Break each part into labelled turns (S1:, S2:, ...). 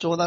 S1: 14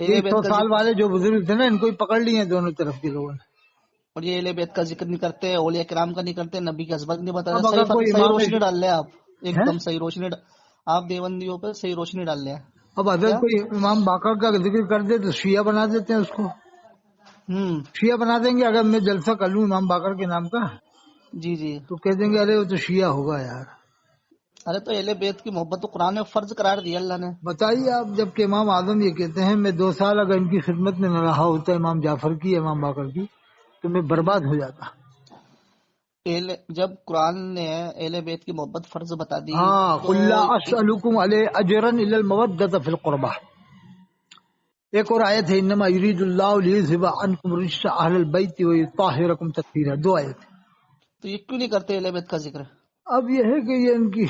S1: اہل
S2: یہ
S1: بیت
S2: 100
S1: کا
S2: سال
S1: ذکر
S2: والے جو بزرگ تھے نا ان کو ہی پکڑ لیے دونوں طرف کے لوگوں نے.
S1: اور یہ اہل بیت کا ذکر نہیں کرتے، اولیاء کرام کا نہیں کرتے، نبی کی عظمت نہیں بتاتے.
S2: اب اگر کوئی
S1: صحیح
S2: امام
S1: روشنی ڈال لیں آپ، ایک
S2: ہے،
S1: دم صحیح روشنی آپ دیوبندیوں پہ صحیح روشنی ڈال لیں.
S2: اب اگر
S1: کیا؟
S2: کوئی امام باقر کا ذکر کر دے تو شیعہ بنا دیتے ہیں اس کو. شیعہ بنا دیں گے. اگر میں جلسہ کر لوں امام باقر کے نام کا
S1: جی جی.
S2: تو کہہ دیں گے ارے وہ تو شیعہ ہوگا یار.
S1: ارے تو اہل بیت کی محبت تو قرآن میں فرض قرار دیا اللہ نے.
S2: بتائیے آپ، جب کہ امام اعظم یہ کہتے ہیں میں 2 سال اگر ان کی خدمت میں نہ رہا ہوتا امام جعفر کی امام باقر کی تو میں برباد ہو جاتا.
S1: جب قرآن نے اہل بیت کی محبت فرض بتا دی
S2: ہاں،
S1: تو
S2: قل لا اسألکم علیہ اجرا الا المودۃ فی القربہ. ایک اور آیت ہے انما یرید اللہ لیذھب عنکم رجس اہل البیت ویطہرکم تطہیرا. 2 آیت.
S1: تو یہ کیوں نہیں کرتے اہل بیت کا ذکر؟
S2: اب یہ ہے کہ یہ ان کی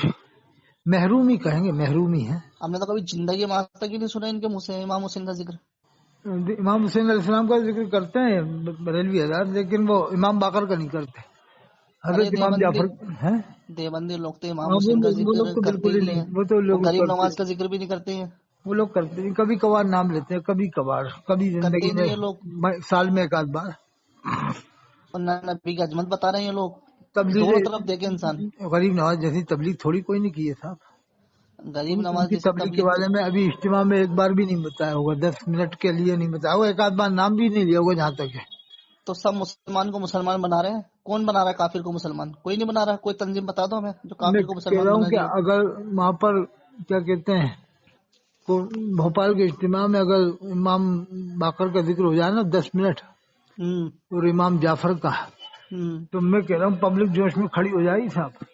S2: محرومی کہیں گے، محرومی ہے.
S1: ہم نے تو کبھی زندگی میں آج تک ہی نہیں سنا ان کے منہ سے امام حسین کا ذکر.
S2: امام حسین علیہ السلام کا ذکر کرتے ہیں بریلوی حضرات، لیکن وہ امام باقر کا نہیں کرتے.
S1: ارے
S2: حضرت امام جعفر ہیں.
S1: دیوبندی لوگ تو امام
S2: ہاں،
S1: حسین کا
S2: وہ لوگ
S1: ذکر
S2: تو
S1: کرتے
S2: بالکل ہی
S1: ہی
S2: نہیں،
S1: ہیں،
S2: وہ تو
S1: وہ
S2: لوگ
S1: غریب
S2: کرتے
S1: نواز کا ذکر بھی نہیں کرتے ہیں.
S2: وہ لوگ کرتے ہیں. کبھی کبھار نام لیتے ہیں، کبھی کبھار، کبھی
S1: کرتے
S2: زندگی
S1: ہی نہیں
S2: میں
S1: یہ لوگ،
S2: سال میں 1 آدھ بار.
S1: اور نہ نبی کی عظمت بتا رہے ہیں یہ لوگ.
S2: تبلیغ
S1: دونوں طرف دیکھے انسان.
S2: غریب نواز جیسی تبلیغ تھوڑی کوئی نہیں کی ہے صاحب.
S1: غریب
S2: ان
S1: نواز
S2: کی
S1: جیسی
S2: تبلیغ کے
S1: تبلیغ تو
S2: بارے میں ابھی اجتماع میں 1 بار بھی نہیں بتایا ہوگا، 10 منٹ کے لیے نہیں بتایا ہوگا، 1 آدھ بار نام بھی نہیں لیا ہوگا جہاں تک ہے.
S1: تو سب مسلمان کو مسلمان بنا رہے ہیں. کون بنا رہا ہے کافر کو مسلمان؟ کوئی نہیں بنا رہا. کوئی تنظیم بتا دو ہمیں جو
S2: میں
S1: کافر کو
S2: کہہ
S1: مسلمان
S2: رہا ہوں
S1: بنا
S2: کہ
S1: رہی ہو.
S2: اگر وہاں پر کیا کہتے ہیں بھوپال کے اجتماع میں اگر امام باقر کا ذکر ہو جائے نا 10 منٹ
S1: ہوں
S2: اور امام جعفر کا،
S1: ہوں
S2: تو میں کہہ رہا ہوں پبلک جوش میں کھڑی ہو جائے گی صاحب.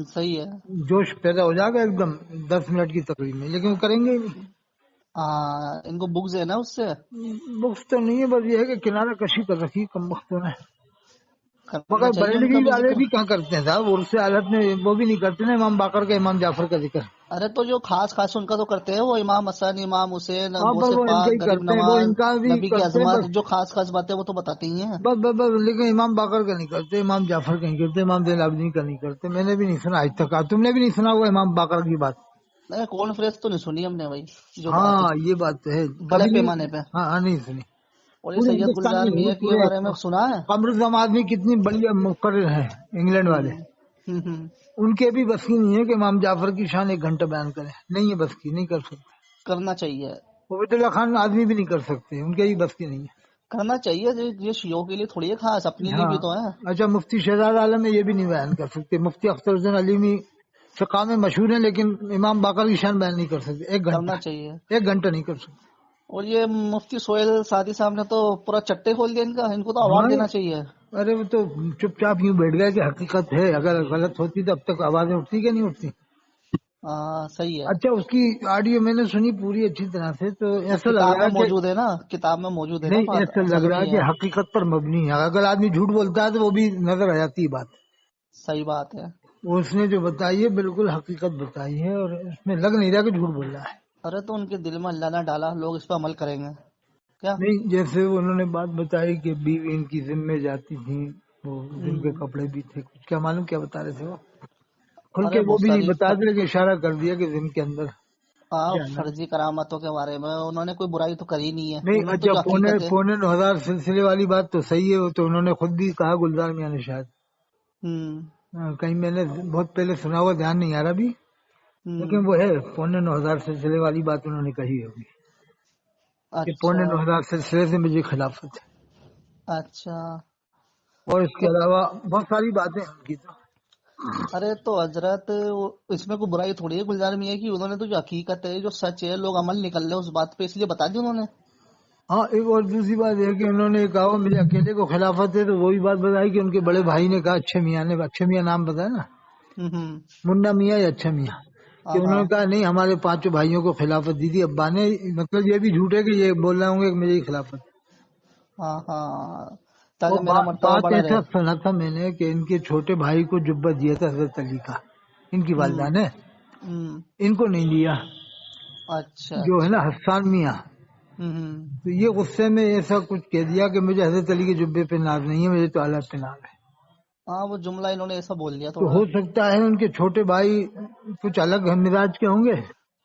S1: صحیح ہے.
S2: جوش پیدا ہو جائے گا ایک دم 10 منٹ کی تقریب میں، لیکن وہ کریں گے ہی نہیں.
S1: ان کو بغض ہے نا اس سے.
S2: بخش تو نہیں ہے، بس یہ ہے کہ کنارہ کشی کر رکھی کم وقتوں نے.
S1: کرنا
S2: مگر
S1: چاہیے ان کا
S2: بریلوی
S1: بھی
S2: والے
S1: ذکر.
S2: بھی کہاں کرتے ہیں صاحب، عرس حالت میں وہ بھی نہیں کرتے نا امام باقر کا امام جعفر کا ذکر.
S1: ارے تو جو خاص خاص ان کا تو کرتے ہیں، وہ امام حسن، امام حسین،
S2: ہاں،
S1: غوث
S2: بس وہ ان کا
S1: پاک،
S2: ہی
S1: غریب
S2: کرتے ہیں، وہ
S1: نواز،
S2: ان کا بھی
S1: نبی کی
S2: کرتے ہیں
S1: عظمت،
S2: بس.
S1: جو خاص خاص باتیں وہ تو بتاتے ہی ہیں.
S2: بس لیکن امام باقر کا نہیں کرتے، امام جعفر کا نہیں کرتے، امام زین العابدین کا نہیں کرتے. میں نے بھی نہیں سنا آج تک. تم نے بھی نہیں سنا وہ امام باقر کی بات؟
S1: نہیں، کانفرنس تو نہیں سنی ہم نے بھائی جو بات
S2: ہاں،
S1: ہے
S2: یہ بات تو ہے،
S1: بڑے
S2: کبھی نہیں.
S1: پیمانے پہ.
S2: ہاں، نہیں سنی.
S1: اور یہ
S2: پورے
S1: سید
S2: ہندوستان
S1: گلزار
S2: میں نہیں،
S1: میاں کے
S2: پورے
S1: بارے میں سنا ہے.
S2: قمر الزم آدمی کتنی بڑی مقرر ہیں انگلینڈ والے،
S1: ہوں
S2: ان کے بھی بس کی نہیں ہے کہ امام جعفر کی شان 1 گھنٹہ بیان کریں. نہیں ہے بس کی، نہیں کر سکتے.
S1: کرنا چاہیے.
S2: عبید اللہ خان آدمی بھی نہیں کر سکتے، ان کے بھی بس کی نہیں ہے.
S1: کرنا چاہیے. یہ شیعوں کے لیے تھوڑی ہے خاص، اپنے لیے
S2: ہاں،
S1: بھی تو ہے.
S2: اچھا، مفتی شہزاد عالم ہے، یہ بھی نہیں بیان کر سکتے. مفتی اختر حسین علیمی فقہ میں مشہور ہیں، لیکن امام باقر کی شان بیان نہیں کر سکتے. 1 گھنٹہ،
S1: کرنا چاہیے.
S2: 1 گھنٹہ نہیں کر سکتے.
S1: اور یہ مفتی سہیل سعدی صاحب نے تو پورا چٹے کھول دیا ان کو تو اوارڈ
S2: ہاں،
S1: دینا چاہیے.
S2: ارے وہ تو چپ چاپ یوں بیٹھ گئے کہ حقیقت ہے، اگر غلط ہوتی تو اب تک آوازیں اٹھتی کہ نہیں اٹھتی.
S1: صحیح ہے.
S2: اچھا، اس کی آڈیو میں نے سنی پوری اچھی طرح سے، تو
S1: وہ
S2: ایسا لگ
S1: کتاب
S2: رہا
S1: میں
S2: ہے کہ
S1: موجود ہے نا، کتاب میں موجود ہے نا
S2: نہیں،
S1: بات،
S2: ایسا لگ
S1: اصل
S2: رہا
S1: میں
S2: ہے
S1: یہ
S2: کہ
S1: ہے.
S2: حقیقت پر مبنی ہے. اگر آدمی جھوٹ بولتا ہے تو وہ بھی نظر آ جاتی ہے بات.
S1: صحیح بات ہے.
S2: اس نے جو بتائی ہے بالکل حقیقت بتائی ہے، اور اس میں لگ نہیں رہا کہ جھوٹ بول رہا ہے.
S1: ارے تو ان کے دل میں اللہ نے ڈالا، لوگ اس پہ عمل کریں گے کیا.
S2: نہیں، جیسے انہوں نے بات بتائی کہ بیوی ان کی ذمہ میں جاتی تھیں، وہ جن کے کپڑے بھی تھے، کچھ کیا معلوم کیا بتا رہے تھے وہ، کھل کے
S1: ارے
S2: وہ
S1: بہت
S2: بھی نہیں
S1: ساری
S2: بتا دے کہ اشارہ کر دیا کہ ذم کے اندر جانا.
S1: فرضی کرامتوں کے بارے میں انہوں نے کوئی برائی تو کری نہیں ہے.
S2: نہیں،
S1: انہوں نے تو
S2: اچھا،
S1: جو حقیقت ہے.
S2: پونے 9,000 سلسلے والی بات تو صحیح ہے، وہ تو انہوں نے خود بھی کہا گلزار میاں نے شاید. کہیں میں نے بہت پہلے سنا ہوا، دھیان نہیں آ رہا بھی، لیکن وہ ہے 9,500 سلسلے والی بات انہوں نے کہی ہوگی کہ
S1: اچھا
S2: 9,500 سلسلے سے مجھے خلافت ہے.
S1: اچھا.
S2: اور اس کے علاوہ بہت ساری باتیں ان کی. تو
S1: ارے تو حضرت اس میں کوئی برائی تھوڑی ہے گلزار میاں کی. انہوں نے تو جو حقیقت ہے، جو سچ ہے، لوگ عمل نکل رہے اس بات پہ، اس لیے بتا دی انہوں نے.
S2: ہاں، ایک اور دوسری بات یہ کہ انہوں نے کہا مجھے اکیلے کو خلافت ہے، تو وہی بات بتائی کہ ان کے بڑے بھائی نے کہا، اچھے میاں نے، اچھے میاں نام بتایا نا، منا میاں یا اچھا میاں، کہ انہوں نے کہا نہیں، ہمارے 5 بھائیوں کو خلافت دی تھی ابا نے. مطلب یہ بھی جھوٹ ہے کہ یہ بول رہے ہوں گے کہ مجھے ہی خلافت.
S1: تاکہ
S2: وہ
S1: میرا مرتبہ
S2: بات
S1: بڑا رہے.
S2: ایسا سنا تھا میں نے کہ ان کے چھوٹے بھائی کو جبہ دیا تھا حضرت علی کا، ان کی والدہ نے، ان کو نہیں دیا،
S1: اچھا
S2: جو ہے نا
S1: اچھا.
S2: حسان میاں. تو یہ غصے میں ایسا کچھ کہہ دیا کہ مجھے حضرت علی کے جبے پہ ناز نہیں ہے، مجھے تو اعلیٰ پہ ناز ہے.
S1: وہ جملہ انہوں نے ایسا بول دیا
S2: تو
S1: تھوڑا.
S2: ہو سکتا ہے ان کے چھوٹے بھائی کچھ الگ مزاج کے ہوں گے،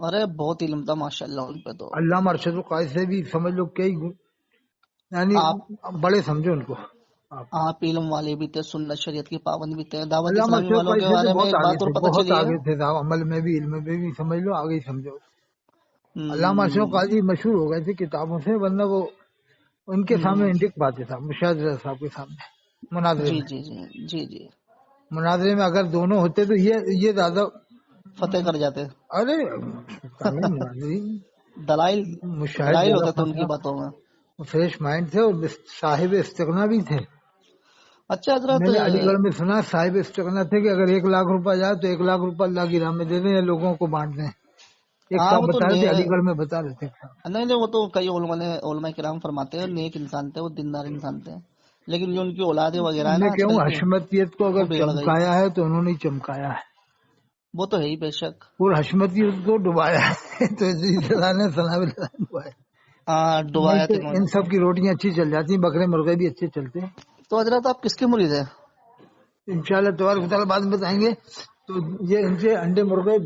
S1: ارے بہت علم تھا ماشاءاللہ ان پہ تو.
S2: علامہ ارشد القاری سے بھی سمجھ لو کئی یعنی بڑے سمجھو ان کو.
S1: آپ علم والے بھی تھے، سنت شریعت کی پابند بھی تھے. دعوت
S2: علامہ
S1: اسلامی والوں کے بارے میں ایک بات اور پتہ
S2: بہت
S1: چلی ہے.
S2: آگے تھے صاحب، عمل میں بھی علم میں بھی سمجھ لو آگے ہی سمجھو. علامہ ارشد القاری مشہور ہو گئے تھے کتابوں سے، ورنہ وہ ان کے سامنے انڈک پاتے تھا مشاہد رضا صاحب کے سامنے مناظرے میں.
S1: جی
S2: مناظرے میں اگر دونوں ہوتے تو یہ زیادہ
S1: فتح کر جاتے.
S2: ارے
S1: دلائل
S2: مشاہد
S1: ہوتے تھے ان کی باتوں میں.
S2: فریش مائنڈ تھے اور صاحب استغنا بھی تھے.
S1: اچھا حضرت،
S2: میں نے علی گڑھ میں سنا صاحب استغنا تھے کہ اگر 1 لاکھ روپیہ جائے تو 1 لاکھ روپیہ اللہ کی راہ میں دے دیں یا لوگوں کو بانٹ دیں. ایک صاحب بتا رہے تھے علی گڑھ میں بتا رہے تھے.
S1: نہیں وہ تو کئی علماء کرام فرماتے ہیں نیک انسان تھے، وہ دیندار انسان تھے، لیکن جو ان کی اولادیں وغیرہ ہے نا
S2: میں کہوں حشمتیت کو اگر چمکایا ہے تو انہوں نے چمکایا ہے.
S1: وہ تو ہے ہی بے شک.
S2: اور حشمتیت کو ڈبایا ہے تو ڈبایا تو ان سب کی روٹیاں اچھی چل جاتی ہیں، بکرے مرغے بھی اچھے چلتے ہیں.
S1: تو حضرت آپ کس کے مرید ہیں؟
S2: انشاءاللہ تبارک و تعالیٰ بعد میں بتائیں گے. تو یہ ان سے انڈے مرغے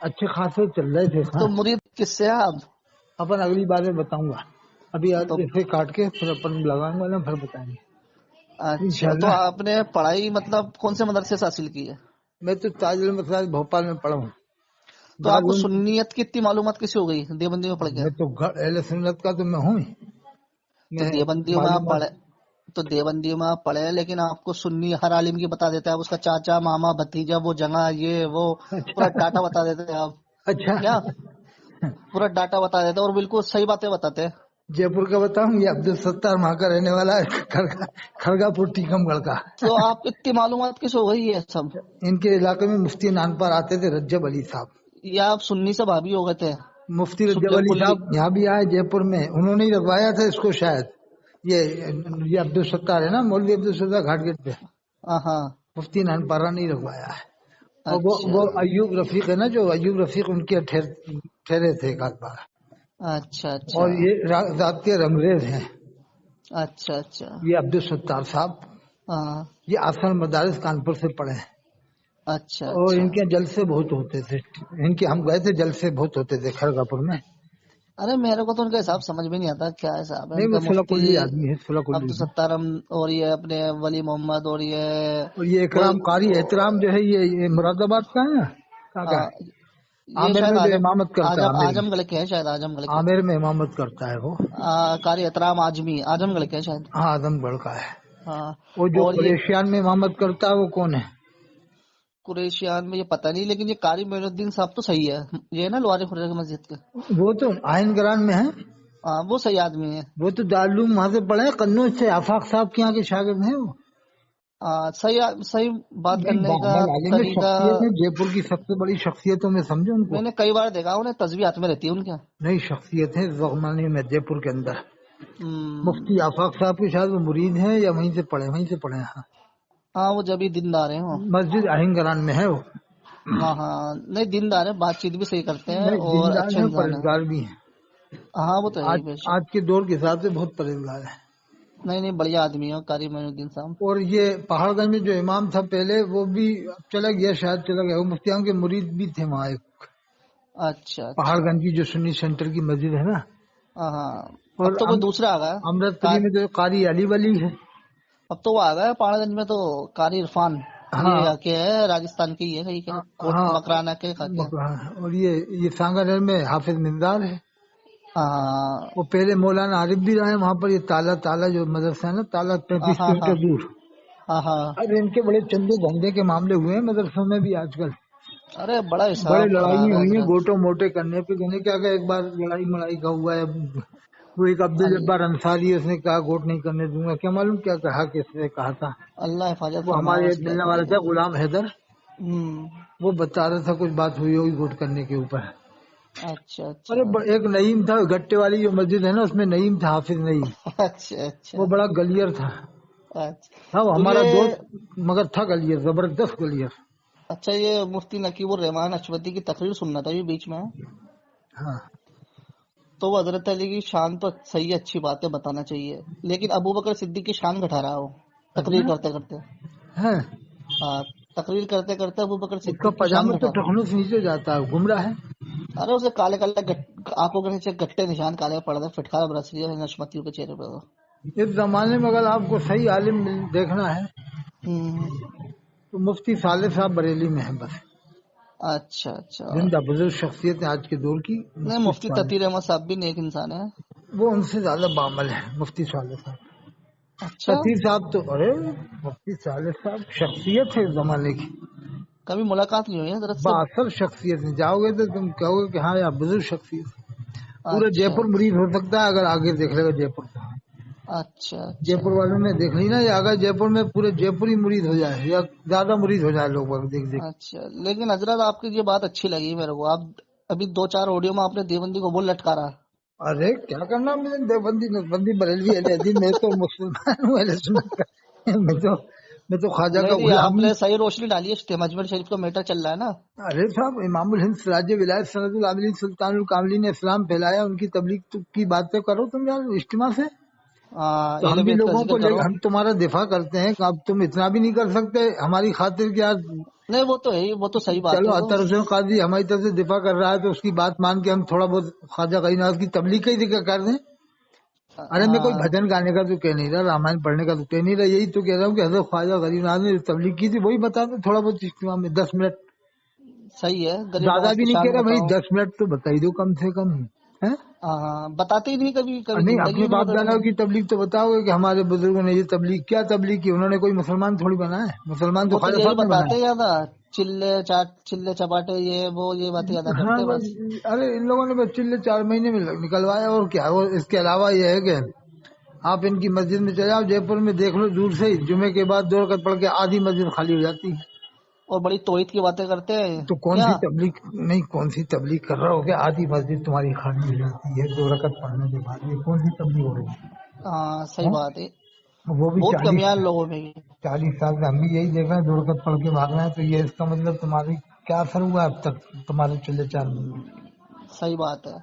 S2: اچھے خاصے چل رہے تھے.
S1: تو مرید کس سے آپ؟
S2: اپن اگلی بار میں بتاؤں گا، ابھی اسے کاٹ کے پھر اپن لگاؤں گا نا، پھر بتائیں گے.
S1: اچھا تو آپ نے پڑھائی مطلب کون سے مدرسے سے حاصل کی ہے؟
S2: میں تو تاج المدارس بھوپال میں پڑھا ہوں.
S1: تو آپ کو سنیت کی اتنی معلومات کیسے ہو گئی دیوبندی میں پڑھ کے؟
S2: میں تو اہل سنت کا تو میں ہوں.
S1: تو دیوبندیوں میں آپ پڑھے، تو دیوبندیوں میں آپ پڑھے، لیکن آپ کو سنی ہر عالم کی بتا دیتا ہے، اس کا چاچا ماما بھتیجا وہ جگہ یہ وہ پورا ڈاٹا بتا دیتے ہیں آپ.
S2: اچھا
S1: کیا پورا ڈاٹا بتا دیتے اور بالکل صحیح باتیں بتاتے ہیں.
S2: جے پور کا بتاؤں، یہ عبدالستار وہاں کا رہنے والا ہے، کھڑگا پور ٹیکم گڑھ کا.
S1: تو آپ اتنی معلومات کیسے ہو گئی یہ سب؟
S2: ان کے علاقے میں مفتی نانپار آتے تھے رجب علی صاحب.
S1: یہ آپ سنی سے بھابی ہو گئے تھے؟
S2: مفتی رجب علی صاحب یہاں بھی آئے جے پور میں، انہوں نے ہی رکھوایا تھا اس کو شاید. یہ عبدالستار ہے نا، مولوی عبدالستار گھاٹ گیٹ پہ، مفتی نانپارا نے ہی رکھوایا ہے. اور وہ ایوب رفیق ہے نا، جو ایوب رفیق ان کے ٹھہرے تھے ایک آدھ بار.
S1: اچھا اچھا.
S2: اور یہ ذات کے رنگریز ہیں.
S1: اچھا اچھا.
S2: یہ عبدالستار صاحب یہ آسن مدارس کانپور سے پڑھے ہیں.
S1: اچھا.
S2: اور ان کے جلسے بہت ہوتے تھے، ان کے ہم گئے تھے جلسے بہت ہوتے تھے کھڑگا پور میں.
S1: ارے میرے کو تو ان کا حساب سمجھ میں نہیں آتا کیا حساب ہے.
S2: آدمی ہے
S1: عبدالستار اور یہ اپنے ولی محمد اور یہ
S2: اکرام قاری احترام جو ہے یہ مراد آباد کا ہے نا، عامر میں جو امامت کرتا ہے،
S1: اعظم گڑھ کے ہے شاید، اعظم گڑھ
S2: عامر میں امامت کرتا ہے وہ.
S1: قاری احترام اعظم گڑھ کے شاید.
S2: ہاں اعظم گڑھ کا ہے. وہ جو قریشیان میں امامت کرتا ہے وہ کون ہے؟
S1: قریشیان میں یہ پتہ نہیں، لیکن یہ قاری معین الدین صاحب تو صحیح ہے، یہ نا لوارے خرے کی مسجد کے.
S2: وہ تو آئین گران میں ہے.
S1: وہ صحیح آدمی ہے.
S2: وہ تو دارالعلوم وہاں سے پڑھے، قنوج سے آفاق صاحب کے یہاں کے شاگرد ہیں وہ.
S1: صحیح بات کرنے کا طریقہ.
S2: جے پور کی سب سے بڑی شخصیتوں میں سمجھو ان کو.
S1: میں نے کئی بار دیکھا انہیں تصویر ہاتھ میں رہتی ہے ان کے.
S2: نئی شخصیت ہے زغمانی میں جے پور کے اندر. مفتی آفاق صاحب کے شاید وہ مرید ہیں یا وہیں سے پڑھے.
S1: ہاں وہ جب ہی دیندار ہیں.
S2: مسجد آہنگران میں ہے وہ.
S1: ہاں نہیں دیندار ہے، بات چیت بھی صحیح کرتے ہیں اور اچھے
S2: پرہیزگار بھی ہیں.
S1: ہاں وہ تو
S2: آج کے دور کے حساب سے بہت پرہیزگار ہے.
S1: نہیں بڑھیا آدمی ہے قاری معین الدین صاحب.
S2: اور یہ پہاڑ گنج میں جو امام تھا پہلے وہ بھی چلا گیا، شاید چلا گیا. وہ مفتیان کے مرید بھی تھے وہاں ایک.
S1: اچھا.
S2: پہاڑ گنج کی جو سنی سینٹر کی مسجد ہے نا.
S1: اب تو کوئی دوسرا آ گیا
S2: امرت پلی میں جو قاری علی ولی ہے.
S1: اب تو وہ آ گیا پہاڑ گنج میں تو قاری عرفان کے ہے، راجستھان کی ہے مکرانا کے.
S2: اور یہ سانگرر میں حافظ مندار ہے. وہ پہلے مولانا عارف بھی رہے وہاں پر. یہ تالا جو مدرسہ ہے نا، تالا 35 کلومیٹر دور. ارے ان کے بڑے چندے دھندے کے معاملے ہوئے ہیں مدرسوں میں بھی آج کل.
S1: ارے بڑے
S2: لڑائی ہوئی ہیں گوٹوں موٹے کرنے پہ. کہنے کیا کہ ایک بار لڑائی کا ہوا ہے. وہ ایک عبدالجبار انصاری اس نے کہا گوٹ نہیں کرنے دوں گا. کیا معلوم کیا کہا، کس نے کہا تھا.
S1: اللہ حفاظت.
S2: وہ ہمارے ملنے والا تھا غلام حیدر، وہ بتا رہا تھا کچھ بات ہوئی ہوگی گوٹ کرنے کے اوپر.
S1: اچھا.
S2: ارے ایک نعیم تھا گٹے والی جو مسجد ہے نا، اس میں نعیم تھا، حافظ نعیم.
S1: اچھا.
S2: وہ بڑا گلیئر تھا. ہمارا دوست مگر تھا گلیئر، زبردست گلیئر.
S1: اچھا یہ مفتی نقیب الرحمان اچوتی کی تقریر سننا تھا یہ بیچ میں. تو وہ حضرت علی کی شان تو صحیح اچھی باتیں بتانا چاہیے، لیکن ابو بکر صدیق کی شان گھٹا رہا ہو تقریر کرتے کرتے. تقریر کرتے کرتے ابو بکر صدیق کی شان
S2: پاجامہ تو ٹخنوں سے نیچے جاتا ہے، گمراہ ہے.
S1: ارے اسے کالے کالے آنکھوں کے نیچے گٹے نشان کالے پڑ رہے، فٹکارا برس رہی ہے نشمتیوں کے چہرے پہ.
S2: اس زمانے میں اگر آپ کو صحیح عالم دیکھنا ہے تو مفتی صالح صاحب بریلی میں ہیں بس.
S1: اچھا اچھا.
S2: زندہ بزرگ شخصیت ہے آج کے دور کی.
S1: نہیں مفتی تطہیر احمد صاحب بھی نیک انسان ہے.
S2: وہ ان سے زیادہ بعمل ہے مفتی صالح صاحب.
S1: اچھا.
S2: تطہیر صاحب تو ارے مفتی صالح صاحب شخصیت ہے اس زمانے کی.
S1: کبھی ملاقات نہیں ہوئی حضرت سے؟
S2: بااثر شخصیت ہے. جاؤ گے تو تم کہو گے کہ ہاں یار بزرگ شخصیت. پورا جے پور مرید ہو سکتا ہے اگر آگے دیکھ لے گا جے پور کو.
S1: اچھا.
S2: جے پور والوں نے دیکھ لی نا، یا اگر جے پور میں پورے جے پور ہی مرید ہو جائے یا زیادہ مرید ہو جائے لوگ دیکھ دیکھ.
S1: اچھا لیکن حضرت آپ کی یہ بات اچھی لگی میرے کو. آپ ابھی 2-4 آڈیو میں آپ نے دیوبندی کو بول لٹکا رہا.
S2: ارے کیا کرنا میں دیوبندی نسبندی بریلوی اہل حدیث، میں تو مسلمان ہوں اہل سنت کا. میں تو خواجہ کا غلام.
S1: آپ نے صحیح روشنی ڈالی ہے، مجمع شریف کا میٹر چل رہا ہے نا.
S2: ارے صاحب امام الہند سراج ولایت سند العاملین سلطان الکاملین نے اسلام پھیلایا، ان کی تبلیغ کی باتیں کرو تم یار اجتماع سے. تو ہم بھی لوگوں کو لے ہم تمہارا دفاع کرتے ہیں. اب تم اتنا بھی نہیں کر سکتے ہماری خاطر کیا.
S1: نہیں وہ تو ہے، وہ تو صحیح بات ہے.
S2: چلو اطہر حسین قاضی ہماری طرف سے دفاع کر رہا ہے تو اس کی بات مان کے ہم تھوڑا بہت خواجہ غنی نواز کی تبلیغ کا ہی ذکر کر دیں. ارے میں کوئی بھجن گانے کا تو کہہ نہیں رہا، رامائن پڑھنے کا تو کہہ نہیں رہا. یہی تو کہہ رہا ہوں کہ حضرت خواجہ غریب نواز نے تبلیغ کی تھی وہی بتا دو تھوڑا بہت اجتماع میں 10 منٹ.
S1: صحیح ہے.
S2: زیادہ بھی نہیں کہہ رہا بھائی، 10 منٹ تو بتا ہی دو کم سے کم.
S1: بتاتے ہی نہیں کبھی
S2: نہیں اپنے باپ دادا کی تبلیغ تو بتاؤ گے کہ ہمارے بزرگوں نے یہ تبلیغ کیا تبلیغ کی. انہوں نے کوئی مسلمان تھوڑی بنایا ہے، مسلمان تو خواجہ صاحب نے بنایا.
S1: زیادہ چلے چپاٹے یہ باتیں زیادہ کرتے بس.
S2: ارے ان لوگوں نے بس چلے 4 مہینے میں نکلوایا اور کیا. اور اس کے علاوہ یہ ہے کہ آپ ان کی مسجد میں چلے جاؤ جے پور میں دیکھ لو دور سے ہی جمعے کے بعد 2 رکعت پڑھ کے آدھی مسجد خالی ہو جاتی ہے.
S1: اور بڑی توحید کی باتیں کرتے ہیں.
S2: تو کون سی تبلیغ نہیں، کون سی تبلیغ کر رہا ہو کہ آدھی مسجد تمہاری خالی ہو جاتی ہے 2 رکعت پڑھنے کے بعد؟ یہ کون سی تبلیغ ہو رہی ہے؟
S1: صحیح بات ہے.
S2: وہ بھی
S1: بہت کمیان لوگوں میں
S2: 40 سال سے ہم بھی یہی دیکھ رہے ہیں 2 رکعت پڑھ کے بھاگ رہے ہیں. تو یہ اس کا مطلب تمہاری کیا اثر ہوا اب تک تمہارے چلے 4 مہینے؟
S1: صحیح بات ہے.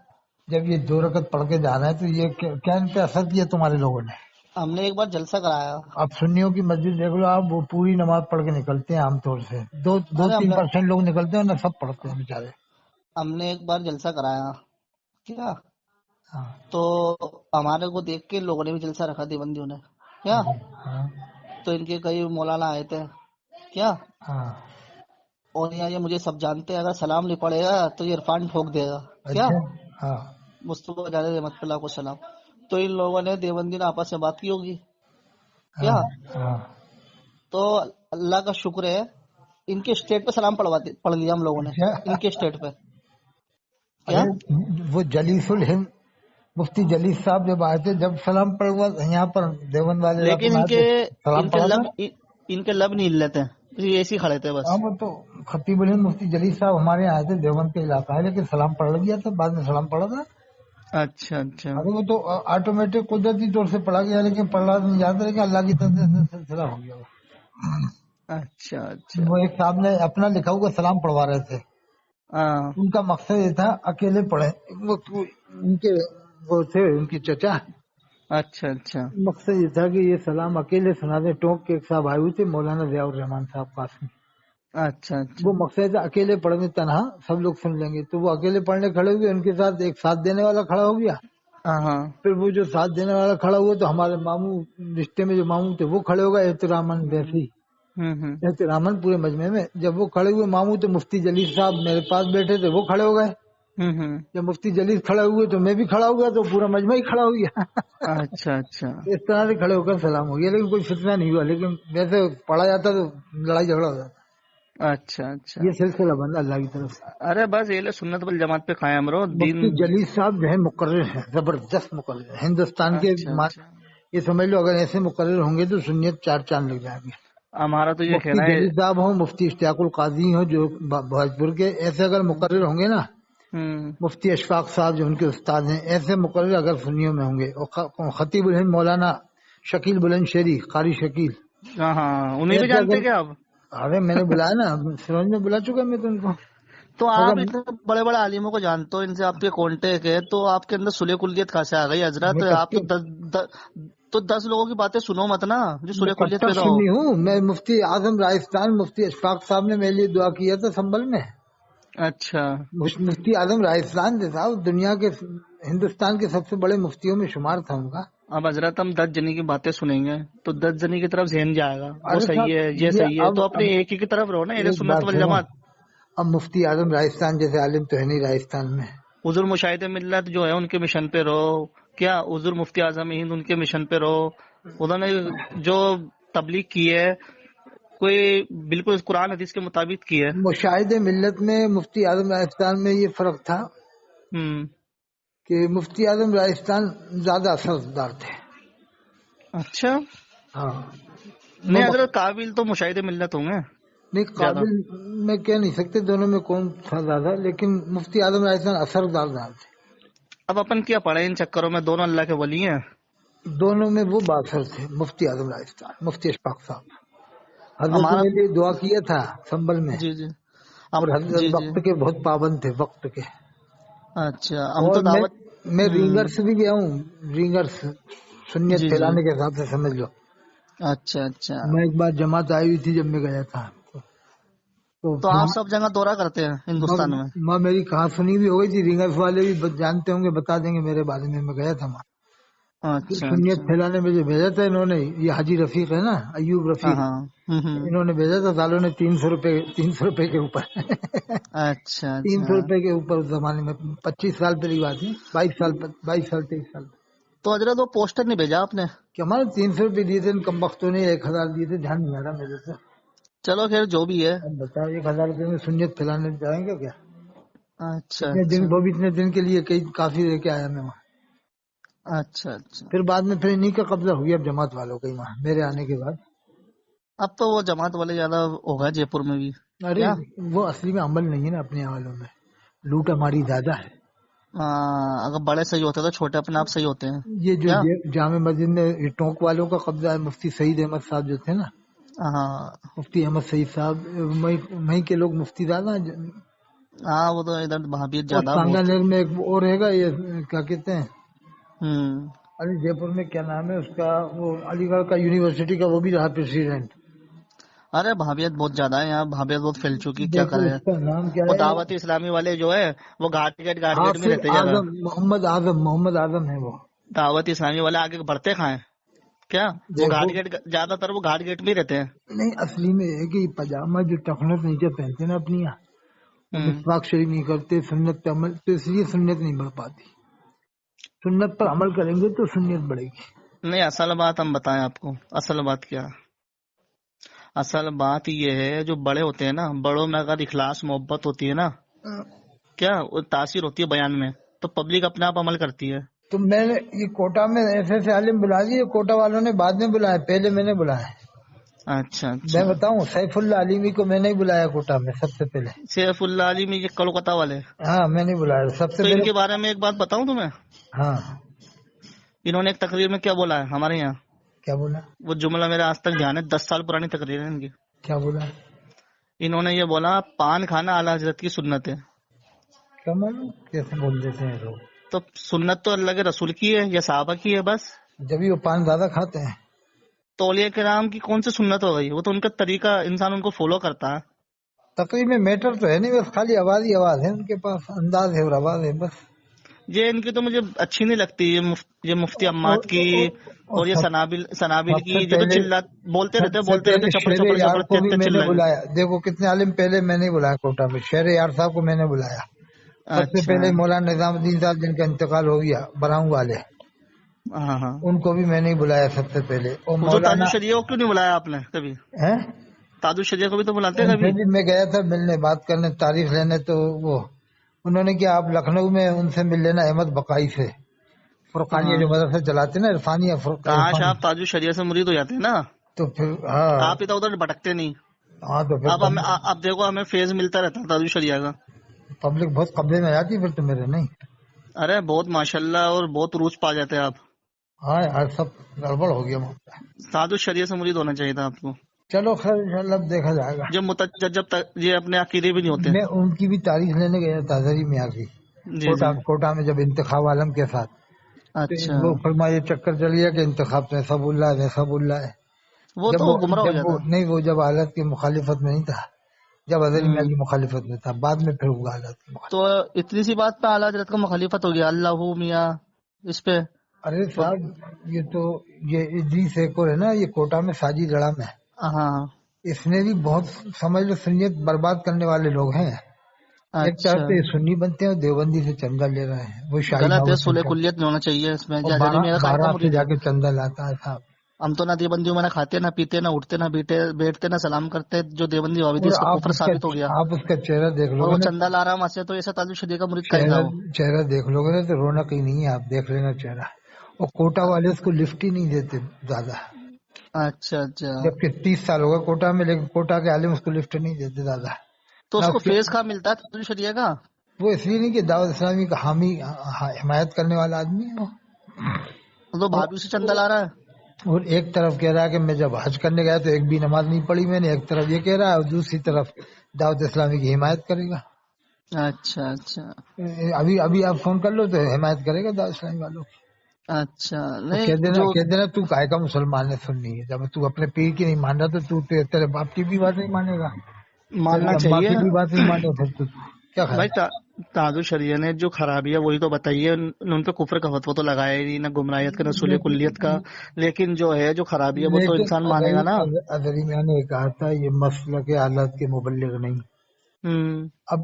S2: جب یہ 2 رکعت پڑھ کے جا رہے ہیں تو یہ کیا ان پہ اثر کیا تمہارے لوگوں نے؟
S1: ہم نے ایک بار جلسہ کرایا. اب
S2: سنیوں کی مسجد دیکھ لو آپ، وہ پوری نماز پڑھ کے نکلتے ہیں عام طور سے. 2-3% لوگ نکلتے ہیں نہ سب پڑھتے ہیں بیچارے.
S1: ہم نے ایک بار جلسہ کرایا کیا، تو ہمارے کو دیکھ کے لوگوں نے بھی جلسہ رکھا دیوبندیوں نے کیا. تو ان کے کئی مولانا آئے تھے کیا، اور یہاں یہ مجھے سب جانتے ہیں، اگر سلام نہیں پڑے گا تو یہ عرفان ٹھوک دے گا کیا. مصطفیٰ جان رحمۃ اللہ کو سلام. تو ان لوگوں نے دیوبندی نے آپس میں بات کی ہوگی کیا. تو اللہ کا شکر ہے ان کے اسٹیٹ پہ سلام پڑھ لیا ہم لوگوں نے ان کے اسٹیٹ پہ کیا.
S2: وہ جلیس الہند مفتی جلیس صاحب جب آئے تھے جب سلام پڑھوا یہاں پر دیوبند والے،
S1: لیکن ان کے لب نہیں ہل لیتے، ایسے کھڑے تھے بس.
S2: وہ تو خطیب الہند مفتی جلیس صاحب ہمارے آئے تھے، دیوبند کے علاقہ ہے لیکن سلام پڑھ گیا تھا، بعد میں سلام پڑھا تھا.
S1: اچھا اچھا.
S2: وہ تو آٹومیٹک قدرتی طور سے پڑھا گیا لیکن پڑھنا نہیں جاتا لیکن اللہ کی طرف سے سلسلہ ہو گیا.
S1: اچھا اچھا.
S2: وہ ایک صاحب نے اپنا لکھا ہوا سلام پڑھوا رہے تھے. ان کا مقصد یہ تھا اکیلے پڑھے، وہ تھے ان کی چچا.
S1: اچھا اچھا.
S2: مقصد یہ تھا کہ یہ سلام اکیلے سنا دے. ٹونک کے ایک صاحب آئے ہوئے تھے مولانا ضیاء الرحمان صاحب قاسمی.
S1: اچھا اچھا.
S2: وہ مقصد تھا اکیلے پڑھنے تنہا سب لوگ سن لیں گے. تو وہ اکیلے پڑھنے کھڑے ہوئے، ان کے ساتھ ایک ساتھ دینے والا کھڑا ہو گیا. پھر وہ جو ساتھ دینے والا کھڑا ہوا تو ہمارے ماموں رشتے میں جو ماموں تھے وہ کھڑے ہو گئے احتراماً ویسے ہی احتراماً پورے مجمع میں. جب وہ کھڑے ہوئے ماموں تو مفتی جلیس صاحب میرے پاس بیٹھے تھے وہ کھڑے ہو گئے. جب مفتی جلیس کھڑے ہوئے تو میں بھی کھڑا ہو گیا تو پورا مجمع ہی کھڑا ہو گیا.
S1: اچھا اچھا.
S2: اس طرح سے کھڑے ہو کر سلام ہو گیا لیکن کوئی فتنہ نہیں ہوا. لیکن ویسے پڑھا جاتا تو لڑائی جھگڑا ہو جاتا.
S1: اچھا اچھا.
S2: یہ سلسلہ بندہ اللہ کی طرف سے.
S1: ارے بس یہ سنت والجماعت پہ قائم رہو.
S2: مفتی جلیس صاحب جو ہے مقرر ہیں، زبردست مقرر ہیں ہندوستان کے. یہ سمجھ لو اگر ایسے مقرر ہوں گے تو سنیت 4 چاند لگ جائے گی.
S1: ہمارا تو یہ
S2: مفتی جلیس صاحب ہوں، مفتی اشتیاق القاضی ہوں جو بھوجپور کے، ایسے اگر مقرر ہوں گے نا، مفتی اشفاق صاحب جو ان کے استاد ہیں، ایسے مقرر اگر سنیوں میں ہوں گے. اور خطیب الہند مولانا شکیل بلند شہری، قاری شکیل،
S1: انہیں بھی جانتے کیا آپ؟
S2: ارے میں نے بلایا نا، سروج میں بلا چکا میں تو ان کو.
S1: تو آپ اتنے بڑے بڑے عالموں کو جانتے ہو، ان سے آپ کے کانٹیکٹ ہے، تو آپ کے اندر صلح کلیت کہاں سے آ گئی حضرت؟ آپ تو 10 لوگوں کی باتیں سنو مت نا جو صلح کلیت پیدا ہو.
S2: سنی ہوں میں. مفتی اعظم راجستھان مفتی اشفاق صاحب نے میرے لیے دعا کیا تھا سنبل میں.
S1: اچھا
S2: مفتی اعظم راجستھان تھے صاحب، دنیا کے ہندوستان کے سب سے بڑے مفتیوں میں شمار تھا ان کا.
S1: اب حضرت ہم 10 جنی کی باتیں سنیں گے تو 10 جنی کی طرف ذہن جائے گا، وہ
S2: ارے
S1: صحیح ہے
S2: صاحب
S1: یہ صحیح ہے،
S2: اب
S1: تو اپنے ایک ہی کی طرف رہو نا، اہل
S2: ایک
S1: سنت
S2: بات سنو،
S1: والجماعت.
S2: اب مفتی اعظم راجستھان جیسے عالم تو ہے نہیں راجستھان میں.
S1: حضور مشاہد ملت جو ہے ان کے مشن پہ رہو، کیا حضور مفتی اعظم ہند ان کے مشن پہ رہو. انہوں نے جو تبلیغ کی ہے کوئی بالکل قرآن حدیث کے مطابق کی ہے.
S2: مشاہد ملت میں مفتی اعظم راجستھان میں یہ فرق تھا کہ مفتی اعظم راجستھان زیادہ اثردار تھے.
S1: اچھا
S2: ہاں
S1: نہیں حضرت قابل تو مشاہد ملت ہوں گے
S2: نہیں، قابل میں کہہ نہیں سکتے دونوں میں کون تھا زیادہ، لیکن مفتی اعظم راجستھان اثردار تھے.
S1: اب اپن کیا پڑھے ان چکروں میں، دونوں اللہ کے ولی ہیں.
S2: دونوں میں وہ باثر تھے. مفتی اعظم راجستھان مفتی اشفاق صاحب حضرت
S1: ہمارا
S2: نے لیے دعا کیا تھا سنبل میں،
S1: جی جی
S2: اور حضرت وقت کے بہت پابند تھے وقت کے.
S1: اچھا ہم
S2: اور
S1: تو دعوت
S2: میں رینگرس بھی گیا ہوں، رینگرس سنیت
S1: جی جی
S2: پھیلانے کے حساب سے سمجھ لو.
S1: اچھا اچھا
S2: میں ایک بار جماعت آئی ہوئی تھی جب میں گیا تھا،
S1: تو آپ سب جگہ دورہ کرتے ہیں ہندوستان میں.
S2: ماں میری کہاں سنی بھی ہو گئی تھی، رینگرس والے بھی جانتے ہوں گے، بتا دیں گے میرے بارے میں. میں گیا تھا وہاں
S1: اچھا
S2: سنیت
S1: اچھا
S2: پھیلانے میں جو بھیجا تھا انہوں نے، یہ حاجی رفیق ہے نا، ایوب
S1: ہاں
S2: رفیق،
S1: ہاں
S2: انہوں نے بھیجا تھا. سالوں نے 300 روپے کے اوپر
S1: اچھا
S2: 300
S1: اچھا
S2: روپے کے اوپر اس زمانے میں 25 سال پہلی بات ہے، 22 سال 23 سال.
S1: تو حضرت وہ پوسٹر نہیں بھیجا آپ نے؟
S2: کہ ہمارے 300 روپے دیے تھے ان کم وقتوں نے، 1000 دیے تھے، دھیان نہیں آ رہا میرے سے.
S1: چلو خیر جو بھی ہے.
S2: اب بتاؤ 1000 روپے میں سنیت پھیلانے جائیں گے کیا؟
S1: اچھا
S2: اتنے دن
S1: اچھا
S2: وہ بھی اتنے دن کے لیے کئی کافی لے کے آیا میں وہاں.
S1: اچھا اچھا
S2: پھر بعد میں پھر انہیں کا قبضہ ہوئی اب جماعت والوں کا وہاں میرے آنے کے بعد.
S1: اب تو وہ جماعت والے زیادہ ہوگا جے پور میں بھی.
S2: ارے وہ اصلی میں عمل نہیں ہے نا اپنے عملوں میں، لوٹ ہماری زیادہ ہے.
S1: اگر بڑے صحیح ہوتے تو چھوٹے اپنے آپ صحیح ہوتے ہیں.
S2: یہ جو جامع مسجد میں ٹونک والوں کا قبضہ ہے، مفتی سعید احمد صاحب جو تھے نا، مفتی احمد سعید صاحب، وہیں کے لوگ مفتی زیادہ.
S1: ہاں وہ تو ادھر بھابیت
S2: اور
S1: زیادہ بہت.
S2: سانگانیر میں ایک اور رہے گا، یہ کیا کہتے ہیں علی جے پور میں کیا نام ہے اس کا، وہ علی گڑھ کا یونیورسٹی کا وہ بھی رہا پریزیڈنٹ.
S1: ارے بھابیت بہت زیادہ ہے یہاں، بھابیت بہت پھیل چکی، کیا
S2: دیکھو
S1: کرے.
S2: اس کا نام کیا
S1: وہ
S2: ہے،
S1: دعوت اسلامی والے جو ہے وہ گھاٹ گیٹ میں
S2: حافظ
S1: رہتے زیادہ.
S2: اعظم محمد اعظم ہے وہ.
S1: دعوت اسلامی والے آگے بڑھتے کھائیں کیا، وہ گھاٹ گیٹ زیادہ تر وہ گھاٹ گیٹ میں رہتے ہیں.
S2: نہیں اصلی میں ہے کہ پاجامہ جو ٹخنت نیچے پہنتے نا اپنی یہاں، مسواک شریف نہیں کرتے، سنت پہ عمل، تو اس لیے سنت نہیں بڑھ پاتی. سنت پر عمل کریں گے تو سنت بڑھے گی.
S1: نہیں اصل بات ہم بتائیں آپ کو، اصل بات کیا، اصل بات یہ ہے جو بڑے ہوتے ہیں نا، بڑوں میں اگر اخلاص محبت ہوتی ہے نا، کیا وہ تاثیر ہوتی ہے بیان میں، تو پبلک اپنے آپ عمل کرتی ہے.
S2: تو میں نے یہ کوٹا میں ایسے عالم بلا دیے، کوٹا والوں نے بعد میں بلایا، پہلے میں نے بلایا.
S1: اچھا
S2: میں
S1: اچھا
S2: بتاؤں سیف اللہ علیمی کو میں نہیں بلایا کوٹا میں سب سے پہلے.
S1: سیف اللہ علی میں یہ کولکتہ والے،
S2: ہاں میں نہیں بلایا سب سے
S1: تو ان
S2: پہلے.
S1: کے بارے میں ایک بات بتاؤں تمہیں،
S2: ہاں
S1: انہوں نے ایک تقریر میں کیا بولا ہے ہمارے یہاں،
S2: کیا بولا؟
S1: وہ جملہ میرا آج تک دھیان ہے، 10 سال پرانی تقریر ہے ان کی.
S2: کیا بولا؟
S1: انہوں نے یہ بولا پان کھانا اعلیٰ حضرت کی سنت ہے.
S2: کیا معلوم کیسے بول دیتے ہیں لوگ.
S1: تو سنت تو اللہ کے رسول کی ہے یا صحابہ کی ہے بس.
S2: جبھی وہ پان زیادہ کھاتے ہیں.
S1: تو اولیاء کرام کی کون سی سنت ہو گئی، وہ تو ان کا طریقہ، انسان ان کو فالو کرتا ہے.
S2: تقریب میں میٹر تو ہے نہیں، بس خالی آواز ہی آواز ہے ان کے پاس، انداز ہے اور آواز ہے بس.
S1: یہ ان کی تو مجھے اچھی نہیں لگتی، یہ مفتی عماد کی اور یہ سنابل
S2: سب
S1: کی،
S2: سے
S1: جو تو
S2: پہلے
S1: بولتے رہتے چپڑ
S2: شہر
S1: چپڑ
S2: یار
S1: چپڑ
S2: کو بھی میں
S1: چل
S2: نے
S1: رہے.
S2: بلایا. دیکھو کتنے عالم پہلے میں نہیں بلایا کوٹا میں، شہر یار صاحب کو میں نے بلایا. سب سے
S1: اچھا
S2: پہلے مولانا نظام الدین صاحب جن کا انتقال ہو گیا، براؤں والے،
S1: ہاں ہاں.
S2: ان کو بھی میں نہیں بلایا سب سے پہلے. اور
S1: حضور تاج
S2: مولانا
S1: الشریعہ کو کیوں نہیں بلایا آپ نے کبھی؟ تاج الشریعہ کو بھی تو بلاتے
S2: ان سے
S1: کبھی.
S2: بھی میں گیا تھا ملنے، بات کرنے، تاریخ لینے. تو وہ انہوں نے کیا، آپ لکھنؤ میں ان سے مل لینا، احمد بقائی سے، فرقانیہ جو مدرسہ چلاتے نا، عرفانیہ
S1: کاش آپ تاج الشریعہ سے مرید ہو جاتے ہیں نا،
S2: تو پھر ہاں
S1: آپ ادھر ادھر بھٹکتے نہیں.
S2: ہاں تو پھر
S1: اب دیکھو ہمیں فیض ملتا رہتا ہے تاج الشریعہ کا.
S2: پبلک بہت قبضے میں آتی پھر تو میرے نہیں.
S1: ارے بہت ماشاءاللہ، اور بہت روج پا جاتے ہیں آپ.
S2: ہاں آج سب گڑبڑ ہو گیا.
S1: تاج الشریعہ سے مرید ہونا چاہیے تھا آپ کو.
S2: چلو خیر انشاءاللہ اب دیکھا جائے گا.
S1: جب تک یہ اپنے عقیدے بھی نہیں ہوتے.
S2: میں ان کی بھی تاریخ لینے گیا تھا حضری میاں کی،
S1: جی جی.
S2: کوٹا میں جب انتخاب عالم کے ساتھ.
S1: اچھا
S2: وہ فرمایا چکر چل گیا کہ انتخاب میں سب اللہ ہے، سب اللہ ہے.
S1: وہ تو گمراہ ہو جاتا.
S2: نہیں وہ جب حالت کی مخالفت میں نہیں تھا، جب حضرت میاں کی مخالفت میں تھا، بعد میں پھر وہ حالات کی مخالفت.
S1: تو اتنی سی بات پہ اعلیٰ حضرت کا مخالفت ہو گیا، اللہ میاں اس پہ.
S2: ارے صاحب یہ تو یہ ادریس ایک اور ہے نا، یہ کوٹا میں ساجد لڑا میں،
S1: ہاں
S2: اس نے بھی بہت سمجھ لو سنیت برباد کرنے والے لوگ ہیں. ایک طرف
S1: اچھا
S2: سے سنی بنتے ہیں اور دیوبندی سے چندہ لے رہے ہیں. وہ شاہی
S1: غلط ہے،
S2: دعوت
S1: صلح کلیت نہیں ہونا چاہیے اس میں.
S2: اور
S1: میرا قائم کا
S2: بارہ سے
S1: مرید
S2: جا
S1: ہے.
S2: کے چندہ لاتا ہے صاحب.
S1: ہم تو نہ دیوبندیوں میں نہ کھاتے نہ پیتے نہ اٹھتے نہ بیٹھتے نہ سلام کرتے. جو دیوبندی وابدی اس کا
S2: اور
S1: کفر ثابت ہو گیا.
S2: آپ اس کا چہرہ دیکھ لو
S1: اور
S2: گے
S1: وہ
S2: نا،
S1: چندہ لا رہا وہاں سے، تو ایسا تعلق شدید کا مرید کہیں گا وہ.
S2: چہرہ دیکھ لو گے نا تو رونق ہی نہیں ہے. آپ دیکھ لینا چہرہ. اور کوٹا والے اس کو لفٹ ہی نہیں دیتے زیادہ،
S1: اچھا اچھا.
S2: جبکہ 30 سال ہوگا کوٹا میں، لیکن کوٹا کے عالم اس کو لفٹ نہیں دیتے زیادہ.
S1: تو اس کو فیس کہاں ملتا ہے تعلق شدید کا؟
S2: وہ اس لیے نہیں کہ دعوت اسلامی کا حامی حمایت کرنے والا آدمی ہے وہ.
S1: تو بھابھی سے چندہ لا رہا ہے.
S2: اور ایک طرف کہہ رہا ہے کہ میں جب حج کرنے گیا تو ایک بھی نماز نہیں پڑھی میں نے، ایک طرف یہ کہہ رہا ہے، اور دوسری طرف دعوت اسلامی کی حمایت کرے گا.
S1: اچھا اچھا.
S2: ابھی آپ فون کر لو تو حمایت کرے گا دعوت اسلامی والوں کی.
S1: اچھا
S2: تو کہہ دینا تو کائے کا مسلمان ہے سننی ہے. جب تو اپنے پیر کی نہیں مان رہا تو تیرے باپ کی بھی بات نہیں مانے گا،
S1: ماننا
S2: تیری اماں
S1: چاہیے
S2: کی بھی بات نہیں مانے. پھر تو کیا خیال
S1: بھائی.
S2: ہے؟
S1: تاج الشریعہ نے جو خرابی ہے وہی تو بتائیے. ان پہ کفر کا فتویٰ تو لگایا ہی نہیں، نہ گمراہیت کا نہ صلح کلیت کا. لیکن جو ہے جو خرابی ہے وہ تو انسان مانے گا نا.
S2: اظہری میں نے کہا تھا یہ مسئلہ کے حالات کے مبلغ نہیں. اب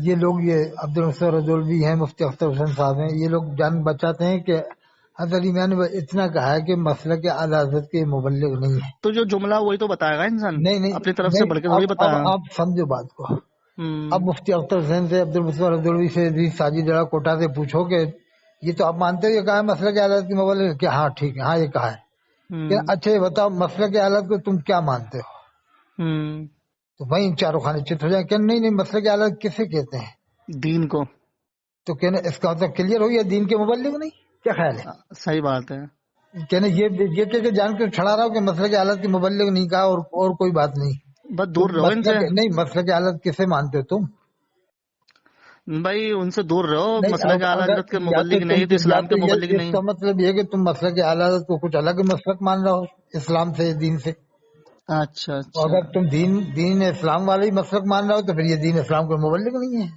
S2: یہ لوگ، یہ عبد النصر رجولوی ہیں، مفتی اختر حسین صاحب ہیں، یہ لوگ جان بچاتے ہیں کہ حضرت امام نے اتنا کہا ہے کہ مسئلہ کے اعلی حضرت کے مبلغ نہیں ہے.
S1: تو جو جملہ وہی تو بتائے گا انسان.
S2: نہیں
S1: اپنی طرف سے بڑھ کے تھوڑی
S2: اب
S1: بتایا.
S2: آپ سمجھو بات کو. اب مفتی اختر حسین سے، عبد النصر رجولوی سے، ساجد لڑا کوٹا سے پوچھو کہ یہ تو آپ مانتے ہو یہ کہا ہے مسئلہ کے اعلی حضرت کے مبلغ؟ کہ ہاں ٹھیک ہے، ہاں یہ کہا ہے. کہ اچھا یہ بتاؤ مسئلہ کے حالات کو تم کیا مانتے ہو؟ تو وہیں چاروں خانے چت ہو جائیں کہ نہیں مسئلہ کے حالات کسے کہتے ہیں؟
S1: دین کو.
S2: تو کہنا اس کا مطلب کلیئر ہو گیا دین کے مبلغ نہیں. کیا خیال ہے؟
S1: صحیح بات ہے.
S2: کہنا یہ کہہ کے جان کے چھڑا رہا ہوں کہ مسئلہ کے حالات کے مبلغ نہیں کہا اور کوئی بات نہیں.
S1: بس دور رہو ان سے.
S2: نہیں مسئلہ کے حالات کسے مانتے ہو تم؟
S1: بھائی ان سے دور رہو. مسئلہ کے اعلی حضرت کے مبلغ نہیں تو اسلام کے مبلغ نہیں.
S2: اس کا مطلب یہ کہ تم مسئلہ کے اعلی حضرت کو کچھ الگ مسلک مان رہا ہو اسلام سے، دین سے.
S1: اچھا اچھا.
S2: اگر تم دین اسلام والا ہی مسلک مان رہا ہو تو پھر یہ دین اسلام کو مبلغ نہیں ہے.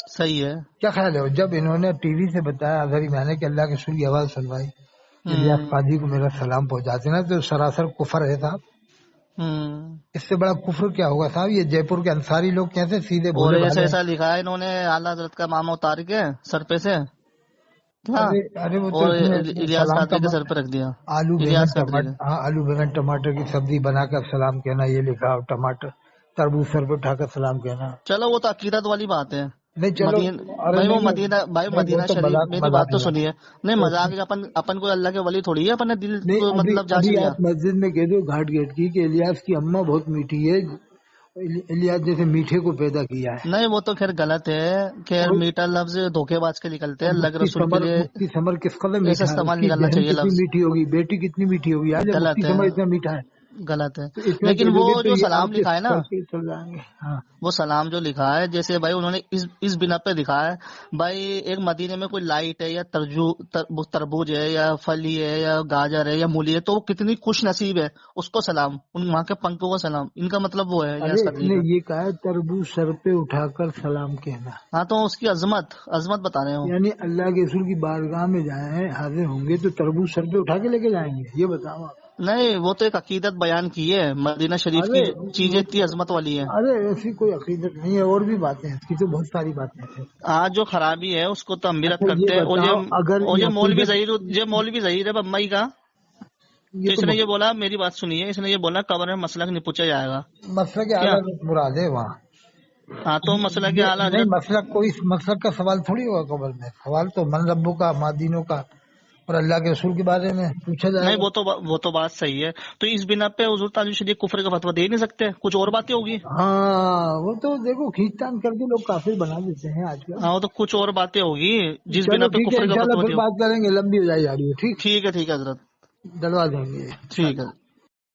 S1: صحیح ہے.
S2: کیا خیال ہے؟ جب انہوں نے ٹی وی سے بتایا اظہری میں نے کہ اللہ کے رسول کی آواز سنوائی، الیاس قادری کو میرا سلام پہنچاتے نا، تو سراسر کفر ہے صاحب. اس سے بڑا کفر کیا ہوگا صاحب؟ یہ جے پور کے انصاری لوگ کیسے سیدھے بولے
S1: ایسا ایسا لکھا ہے انہوں نے اعلیٰ حضرت کا ماما اتار کے سر پہ سے،
S2: ارے وہ تو
S1: الیاس قادری کے سر پہ رکھ دیا.
S2: آلو بیگن ٹماٹر کی سبزی بنا کر سلام کہنا، یہ لکھا، ٹماٹر تربوز سر پہ اٹھا کر سلام کہنا.
S1: چلو وہ تو عقیدت والی بات ہے.
S2: نہیں چلو
S1: بھائی وہ مدینہ شریف، میری بات تو سنیے. نہیں مذاق، اپن کوئی اللہ کے ولی تھوڑی ہے، اپن نے دل مطلب جانچ لیا.
S2: مسجد میں کہہ دو گھاٹ گیٹ کی کہ الیاس کی اماں بہت میٹھی ہے، الیاس جیسے میٹھے کو پیدا کیا ہے.
S1: نہیں وہ تو خیر غلط ہے. خیر میٹھا لفظ دھوکے باز کے نکلتے ہیں. اللہ کے رسول کے لیے
S2: سمر کس قدر
S1: ایسا استعمال نکلنا چاہیے لفظ.
S2: میٹھی ہوگی بیٹی، کتنی میٹھی ہوگی.
S1: غلط ہے،
S2: اتنا میٹھا ہے.
S1: غلط ہے. لیکن وہ جو سلام لکھا ہے نا، وہ سلام جو لکھا ہے، جیسے بھائی انہوں نے اس بنا پہ لکھا ہے بھائی ایک مدینے میں کوئی لائٹ ہے یا تربوج ہے یا پھلی ہے یا گاجر ہے یا مولی ہے، تو وہ کتنی خوش نصیب ہے، اس کو سلام. ان وہاں کے پنکھوں کو سلام. ان کا مطلب وہ ہے
S2: یہ کہا ہے تربوز سر پہ اٹھا کر سلام کہنا.
S1: ہاں تو اس کی عظمت بتا رہے ہوں.
S2: یعنی اللہ کے رسول کی بارگاہ میں جائیں حاضر ہوں گے تو تربوز سر پہ اٹھا کے لے کے جائیں گے؟ یہ بتاؤ آپ.
S1: نہیں وہ تو ایک عقیدت بیان کی ہے. مدینہ شریف کی چیزیں اتنی عظمت والی ہیں.
S2: ارے ایسی کوئی عقیدت نہیں ہے، اور بھی باتیں اس کی تو بہت ساری باتیں ہیں.
S1: آج جو خرابی ہے اس کو تو ہم بھی رد کرتے ہیں. اور یہ مولوی ظہیر ہے بمبئی کا، اس نے یہ بولا، میری بات سنیے، اس نے یہ بولا قبر میں مسلک نہیں پوچھا جائے گا.
S2: مسلک کے اعلیٰ مراد ہے وہاں.
S1: ہاں تو مسلک کے اعلیٰ
S2: مسلک کوئی مسلک کا سوال تھوڑی ہوگا قبر میں. سوال تو من ربو کا، مادینوں کا اور اللہ کے رسول کے بارے میں پوچھا جائے.
S1: نہیں وہ تو بات صحیح ہے. تو اس بنا پہ حضور تعالی شریف کفر کا فتویٰ دے نہیں سکتے، کچھ اور باتیں ہوگی.
S2: ہاں وہ تو دیکھو کھینچتان کر کے لوگ کافر بنا دیتے ہیں آج کل.
S1: ہاں تو کچھ اور باتیں ہوگی جس بنا پہ کفر کا فتویٰ.
S2: بات کریں گے، لمبی ہو جائے جا رہی ہے. ٹھیک
S1: ہے حضرت،
S2: ڈلوا دیں گے.
S1: ٹھیک ہے.